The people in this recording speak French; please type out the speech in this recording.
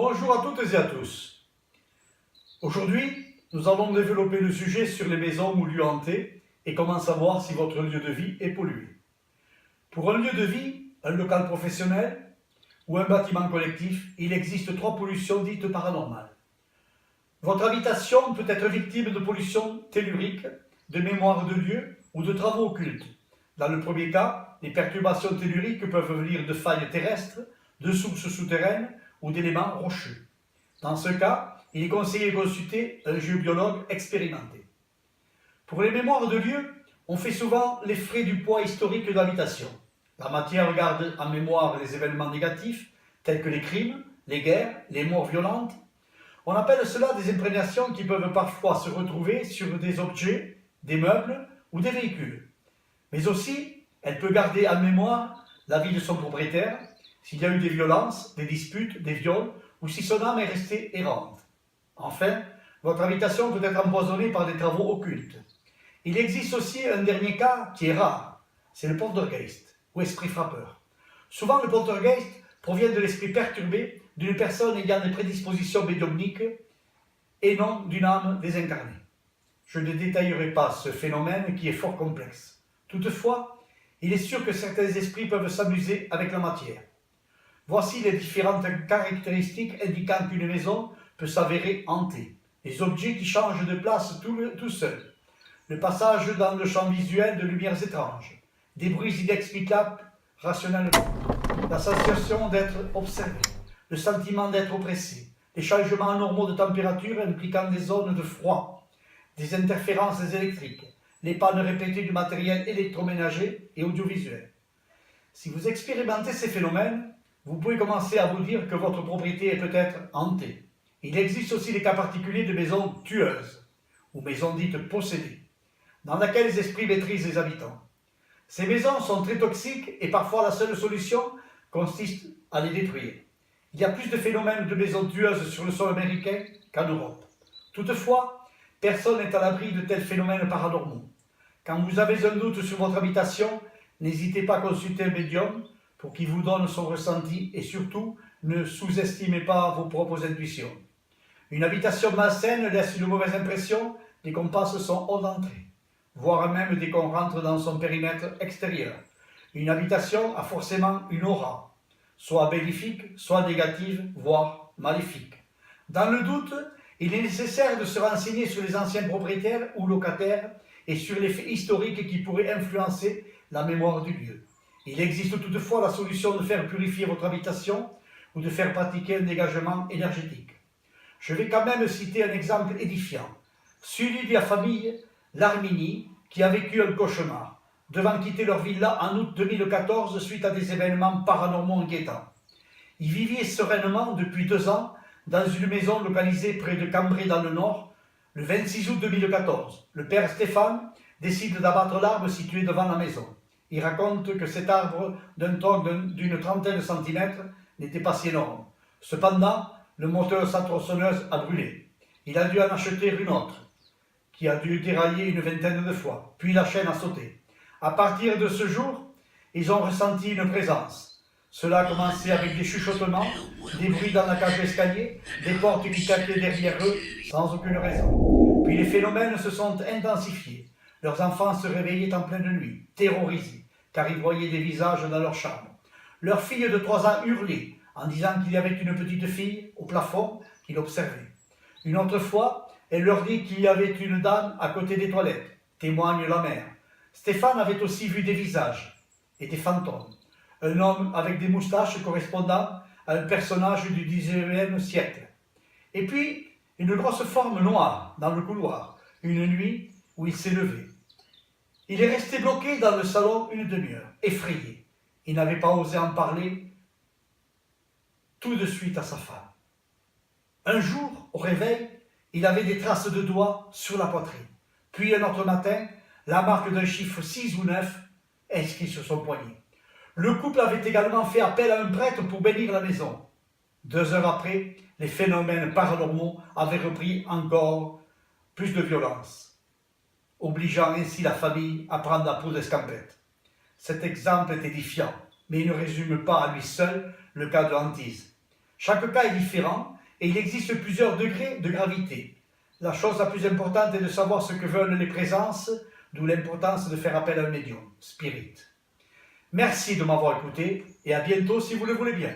Bonjour à toutes et à tous. Aujourd'hui, nous allons développer le sujet sur les maisons ou lieux hantés et comment savoir si votre lieu de vie est pollué. Pour un lieu de vie, un local professionnel ou un bâtiment collectif, il existe 3 pollutions dites paranormales. Votre habitation peut être victime de pollution tellurique, de mémoire de lieu ou de travaux occultes. Dans le premier cas, les perturbations telluriques peuvent venir de failles terrestres, de sources souterraines ou d'éléments rocheux. Dans ce cas, il est conseillé de consulter un géobiologue expérimenté. Pour les mémoires de lieu, on fait souvent les frais du poids historique de l'habitation. La matière garde en mémoire les événements négatifs, tels que les crimes, les guerres, les morts violentes. On appelle cela des imprégnations qui peuvent parfois se retrouver sur des objets, des meubles ou des véhicules. Mais aussi, elle peut garder en mémoire la vie de son propriétaire, s'il y a eu des violences, des disputes, des viols, ou si son âme est restée errante. Enfin, votre habitation peut être empoisonnée par des travaux occultes. Il existe aussi un dernier cas qui est rare, c'est le poltergeist, ou esprit frappeur. Souvent, le poltergeist provient de l'esprit perturbé d'une personne ayant des prédispositions médiumniques et non d'une âme désincarnée. Je ne détaillerai pas ce phénomène qui est fort complexe. Toutefois, il est sûr que certains esprits peuvent s'amuser avec la matière. Voici les différentes caractéristiques indiquant qu'une maison peut s'avérer hantée. Les objets qui changent de place tout seuls. Le passage dans le champ visuel de lumières étranges. Des bruits inexplicables rationnellement. La sensation d'être observé. Le sentiment d'être oppressé. Les changements anormaux de température impliquant des zones de froid. Des interférences électriques. Les pannes répétées du matériel électroménager et audiovisuel. Si vous expérimentez ces phénomènes, vous pouvez commencer à vous dire que votre propriété est peut-être hantée. Il existe aussi des cas particuliers de maisons tueuses, ou maisons dites possédées, dans lesquelles les esprits maîtrisent les habitants. Ces maisons sont très toxiques et parfois la seule solution consiste à les détruire. Il y a plus de phénomènes de maisons tueuses sur le sol américain qu'en Europe. Toutefois, personne n'est à l'abri de tels phénomènes paranormaux. Quand vous avez un doute sur votre habitation, n'hésitez pas à consulter un médium pour qu'il vous donne son ressenti et surtout, ne sous-estimez pas vos propres intuitions. Une habitation malsaine laisse une mauvaise impression dès qu'on passe son hall d'entrée, voire même dès qu'on rentre dans son périmètre extérieur. Une habitation a forcément une aura, soit bénéfique, soit négative, voire maléfique. Dans le doute, il est nécessaire de se renseigner sur les anciens propriétaires ou locataires et sur les faits historiques qui pourraient influencer la mémoire du lieu. Il existe toutefois la solution de faire purifier votre habitation ou de faire pratiquer un dégagement énergétique. Je vais quand même citer un exemple édifiant, celui de la famille Larmini qui a vécu un cauchemar, devant quitter leur villa en août 2014 suite à des événements paranormaux inquiétants. Ils vivaient sereinement depuis 2 ans dans une maison localisée près de Cambrai dans le Nord. Le 26 août 2014, le père Stéphane décide d'abattre l'arbre situé devant la maison. Il raconte que cet arbre d'un tronc d'une trentaine de centimètres n'était pas si énorme. Cependant, le moteur de sa tronçonneuse a brûlé. Il a dû en acheter une autre, qui a dû dérailler une vingtaine de fois, puis la chaîne a sauté. À partir de ce jour, ils ont ressenti une présence. Cela a commencé avec des chuchotements, des bruits dans la cage d'escalier, des portes qui claquaient derrière eux sans aucune raison. Puis les phénomènes se sont intensifiés. Leurs enfants se réveillaient en pleine nuit, terrorisés, car ils voyaient des visages dans leur chambre. Leur fille de 3 ans hurlait, en disant qu'il y avait une petite fille au plafond qui l'observait. Une autre fois, elle leur dit qu'il y avait une dame à côté des toilettes, témoigne la mère. Stéphane avait aussi vu des visages et des fantômes. Un homme avec des moustaches correspondant à un personnage du XIXe siècle. Et puis, une grosse forme noire dans le couloir, une nuit où il s'est levé. Il est resté bloqué dans le salon une demi-heure, effrayé. Il n'avait pas osé en parler tout de suite à sa femme. Un jour, au réveil, il avait des traces de doigts sur la poitrine. Puis un autre matin, la marque d'un chiffre 6 ou 9 inscrit sur son poignet. Le couple avait également fait appel à un prêtre pour bénir la maison. 2 heures après, les phénomènes paranormaux avaient repris encore plus de violence, obligeant ainsi la famille à prendre la peau d'escampette. Cet exemple est édifiant, mais il ne résume pas à lui seul le cas de hantise. Chaque cas est différent et il existe plusieurs degrés de gravité. La chose la plus importante est de savoir ce que veulent les présences, d'où l'importance de faire appel à un médium, spirit. Merci de m'avoir écouté et à bientôt si vous le voulez bien.